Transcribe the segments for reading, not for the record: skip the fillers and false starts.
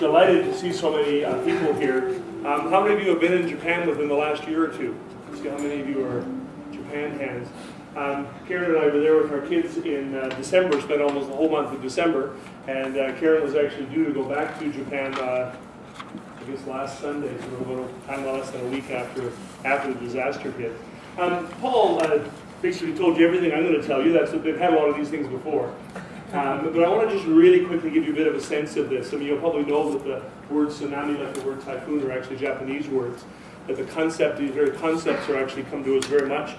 delighted to see so many people here. How many of you have been in Japan within the last year or two? Let's see how many of you are Japan hands. Karen and I were there with our kids in December, spent almost the whole month of December, and Karen was actually due to go back to Japan, I guess last Sunday, so a little time less than a week after the disaster hit. Paul basically told you everything I'm going to tell you. They've had a lot of these things before. But I want to just really quickly give you a bit of a sense of this. I mean, you'll probably know that the word tsunami, like the word typhoon, are actually Japanese words. That the concept, these very concepts, are actually come to us very much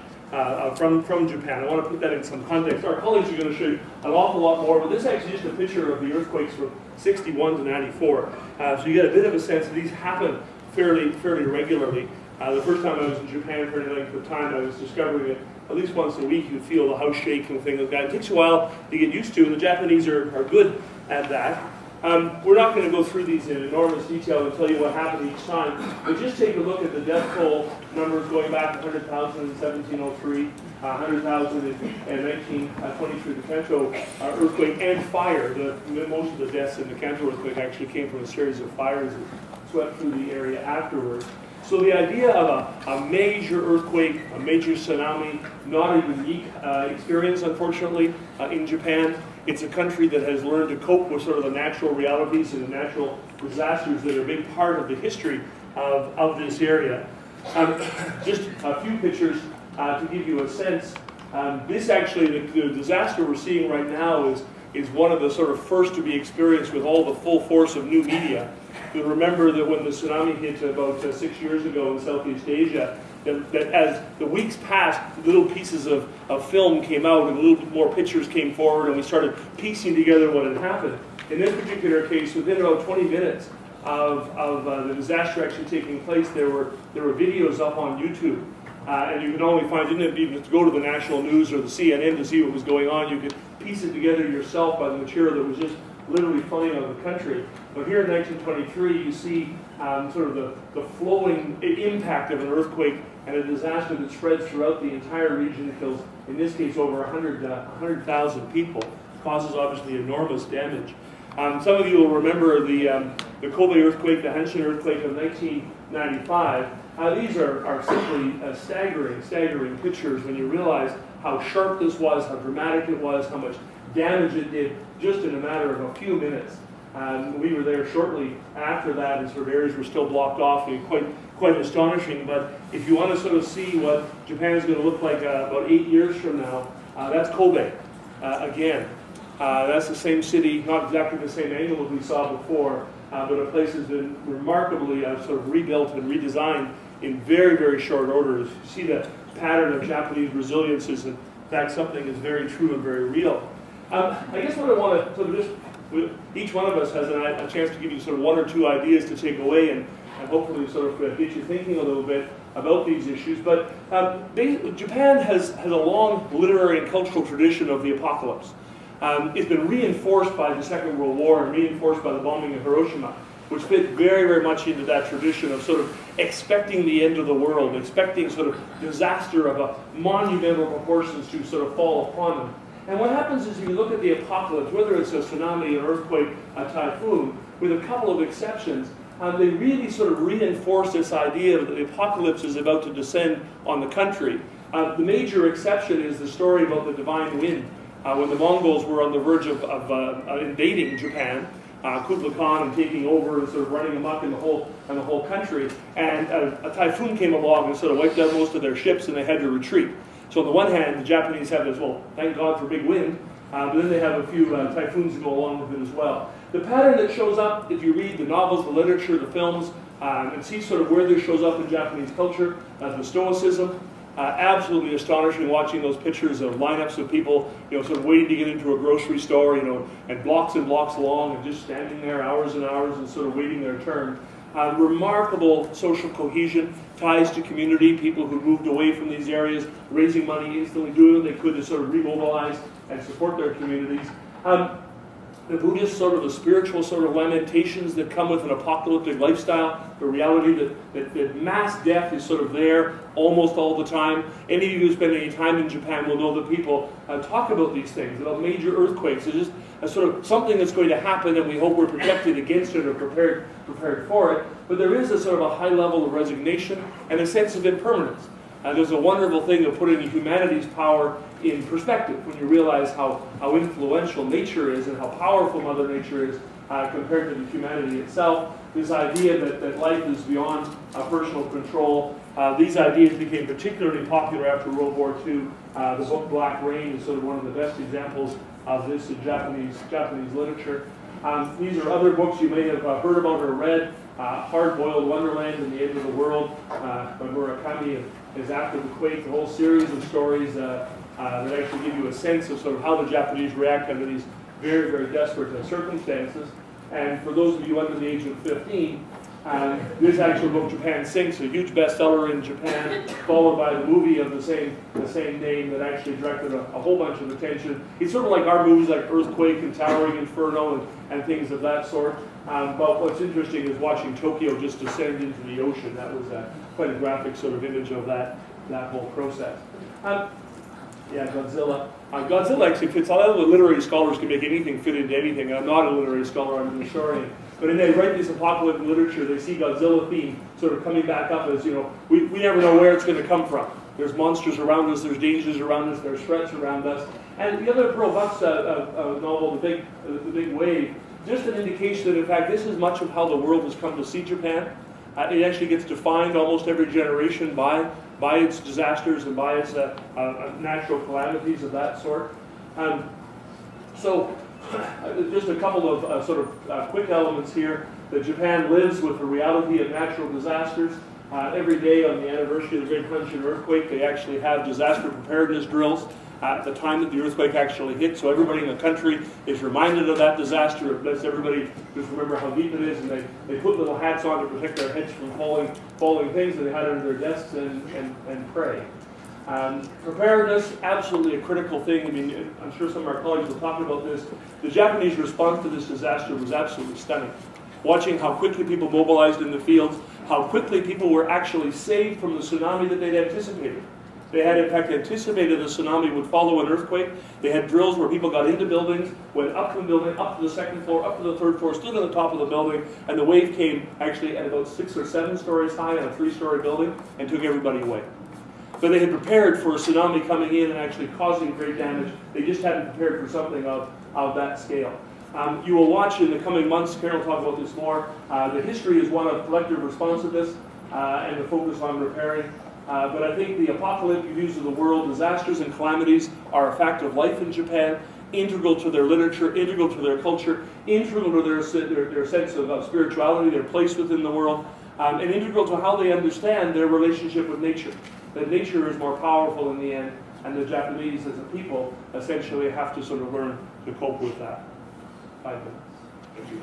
from Japan. I want to put that in some context. Our colleagues are going to show you an awful lot more, but this is actually just a picture of the earthquakes from 61 to 94. So you get a bit of a sense that these happen fairly regularly. The first time I was in Japan for any length of time, I was discovering that at least once a week you feel the house shake and things like that. It takes a while to get used to, and the Japanese are good at that. We're not going to go through these in enormous detail and tell you what happened each time, but just take a look at the death toll numbers going back 100,000 in 1703, 100,000 in 1923, the Kanto earthquake, and fire. Most of the deaths in the Kanto earthquake actually came from a series of fires that swept through the area afterwards. So the idea of a major earthquake, a major tsunami, not a unique experience, unfortunately, in Japan. It's a country that has learned to cope with sort of the natural realities and the natural disasters that are a big part of the history of this area. Just a few pictures to give you a sense. This actually, the disaster we're seeing right now is one of the sort of first to be experienced with all the full force of new media. You'll remember that when the tsunami hit about 6 years ago in Southeast Asia, that as the weeks passed, little pieces of film came out and a little bit more pictures came forward, and we started piecing together what had happened. In this particular case, within about 20 minutes of the disaster actually taking place, there were videos up on YouTube. And you can only find, you didn't even have to go to the national news or the CNN to see what was going on. You could piece it together yourself by the material that was just literally flooding out of the country. But here in 1923, you see sort of the flowing impact of an earthquake and a disaster that spreads throughout the entire region. It kills, in this case, over 100,000 people. Causes obviously enormous damage. Some of you will remember the Kobe earthquake, the Hanshin earthquake of 1995. These are simply staggering pictures when you realize how sharp this was, how dramatic it was, how much damage it did just in a matter of a few minutes. We were there shortly after that, and sort of areas were still blocked off, and quite astonishing. But if you want to sort of see what Japan is going to look like about 8 years from now, that's Kobe again. That's the same city, not exactly the same angle as we saw before, but a place has been remarkably sort of rebuilt and redesigned in very short order. You see the pattern of Japanese resilience is, in fact, something that's very true and very real. I guess what I want to sort of just, each one of us has a chance to give you sort of one or two ideas to take away and hopefully sort of get you thinking a little bit about these issues. But Japan has a long literary and cultural tradition of the apocalypse. It's been reinforced by the Second World War and reinforced by the bombing of Hiroshima, which fit very much into that tradition of sort of expecting the end of the world, expecting sort of disaster of a monumental proportions to sort of fall upon them. And what happens is if you look at the apocalypse, whether it's a tsunami, an earthquake, a typhoon, with a couple of exceptions, they really sort of reinforce this idea that the apocalypse is about to descend on the country. The major exception is the story about the divine wind. When the Mongols were on the verge of invading Japan, Kublai Khan and taking over and sort of running amok in the whole country, and a typhoon came along and sort of wiped out most of their ships, and they had to retreat. So on the one hand, the Japanese have this, well, thank God for big wind, but then they have a few typhoons that go along with it as well. The pattern that shows up, if you read the novels, the literature, the films, and see sort of where this shows up in Japanese culture, the Stoicism, absolutely astonishing watching those pictures of lineups of people, sort of waiting to get into a grocery store, and blocks long, and just standing there hours and hours and sort of waiting their turn. Remarkable social cohesion, ties to community, people who moved away from these areas, raising money, instantly doing what they could to sort of remobilize and support their communities. The Buddhist sort of the spiritual sort of lamentations that come with an apocalyptic lifestyle, the reality that mass death is sort of there almost all the time. Any of you who spend any time in Japan will know that people talk about these things, about major earthquakes. There's just a sort of something that's going to happen, and we hope we're protected against it or prepared for it. But there is a sort of a high level of resignation and a sense of impermanence. And there's a wonderful thing of putting humanity's power in perspective when you realize how influential nature is and how powerful Mother Nature is compared to the humanity itself. This idea that life is beyond personal control. These ideas became particularly popular after World War II. The book Black Rain is sort of one of the best examples of this in Japanese literature. These are other books you may have heard about or read. Hard-Boiled Wonderland and the End of the World by Murakami is after the quake, the whole series of stories that actually give you a sense of sort of how the Japanese react under these very, very desperate circumstances. And for those of you under the age of 15, this actual book, Japan Sinks, a huge bestseller in Japan, followed by the movie of the same name that actually directed a whole bunch of attention. It's sort of like our movies like Earthquake and Towering Inferno and things of that sort. But what's interesting is watching Tokyo just descend into the ocean. That was quite a graphic sort of image of that whole process. Yeah, Godzilla. Godzilla actually fits. A lot of the literary scholars can make anything fit into anything. I'm not a literary scholar, I'm an historian. But when they write this apocalyptic literature, they see Godzilla theme sort of coming back up as, we never know where it's going to come from. There's monsters around us, there's dangers around us, there's threats around us. And the other Pearl Buck's novel, The Big Wave, just an indication that, in fact, this is much of how the world has come to see Japan. It actually gets defined almost every generation by its disasters and by its natural calamities of that sort. So, just a couple of sort of quick elements here. That Japan lives with the reality of natural disasters. Every day on the anniversary of the Great Hanshin earthquake, they actually have disaster preparedness drills at the time that the earthquake actually hit. So everybody in the country is reminded of that disaster. It lets everybody just remember how deep it is, and they put little hats on to protect their heads from falling things that they had under their desks and pray. Preparedness, absolutely a critical thing. I mean, I'm sure some of our colleagues will talk about this. The Japanese response to this disaster was absolutely stunning. Watching how quickly people mobilized in the fields, how quickly people were actually saved from the tsunami that they'd anticipated. They had, in fact, anticipated the tsunami would follow an earthquake. They had drills where people got into buildings, went up to the building, up to the second floor, up to the third floor, stood on the top of the building, and the wave came actually at about 6 or 7 stories high on a 3-story building and took everybody away. So they had prepared for a tsunami coming in and actually causing great damage. They just hadn't prepared for something of that scale. You will watch in the coming months, Karen will talk about this more, the history is one of collective responsiveness and the focus on repairing. But I think the apocalyptic views of the world, disasters and calamities are a fact of life in Japan, integral to their literature, integral to their culture, integral to their sense of spirituality, their place within the world, and integral to how they understand their relationship with nature. That nature is more powerful in the end, and the Japanese as a people essentially have to sort of learn to cope with that. 5 minutes. Thank you.